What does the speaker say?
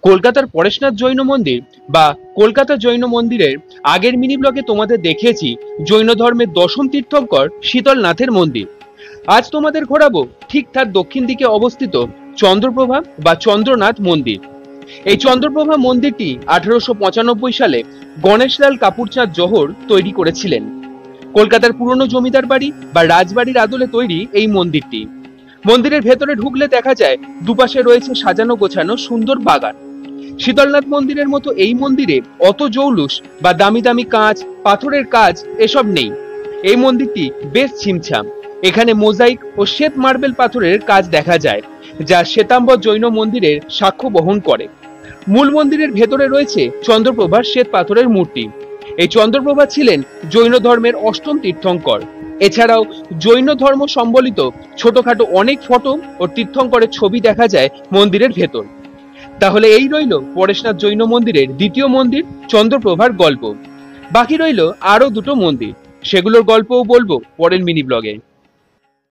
কলকাতার পরেশনাথ জৈন মন্দির বা কলকাতা জৈন মন্দিরের আগের মিনি ব্লগে তোমাদের দেখিয়েছি জৈন ধর্মের দশম তীর্থঙ্কর শীতলনাথের মন্দির। আজ তোমাদের ঘোরাবো ঠিক তার দক্ষিণ দিকে অবস্থিত চন্দ্রপ্রভা বা চন্দ্রনাথ মন্দির। এই চন্দ্রপ্রভা মন্দিরটি 1895 সালে গণেশলাল কাপুরচাঁদ জহর তৈরি করেছিলেন। কলকাতার পুরনো জমিদার বাড়ি বা রাজবাড়ির আদলে তৈরি এই মন্দিরটি। মন্দিরের ভেতরে ঢুকলে দেখা যায় দুপাশে রয়েছে সাজানো গোছানো সুন্দর বাগান। শীতলনাথ মন্দিরের মতো এই মন্দিরে অত জৌলুস বা দামি দামি কাঁচ পাথরের কাজ এসব নেই। এই মন্দিরটি বেশ ছিমছাম। এখানে মোজাইক ও শ্বেত মার্বেল পাথরের কাজ দেখা যায়, যা শ্বেতাম্বর জৈন মন্দিরের সাক্ষ্য বহন করে। মূল মন্দিরের ভেতরে রয়েছে চন্দ্রপ্রভার শ্বেত পাথরের মূর্তি। এই চন্দ্রপ্রভা ছিলেন জৈন ধর্মের অষ্টম তীর্থঙ্কর। এছাড়াও জৈন ধর্ম সম্বলিত ছোটখাটো অনেক ফটো ও তীর্থঙ্করের ছবি দেখা যায় মন্দিরের ভেতর। তাহলে এই রইল পরেশনাথ জৈন মন্দিরের দ্বিতীয় মন্দির চন্দ্রপ্রভার গল্প। বাকি রইল আরো দুটো মন্দির, সেগুলোর গল্পও বলবো পরের মিনি ব্লগে।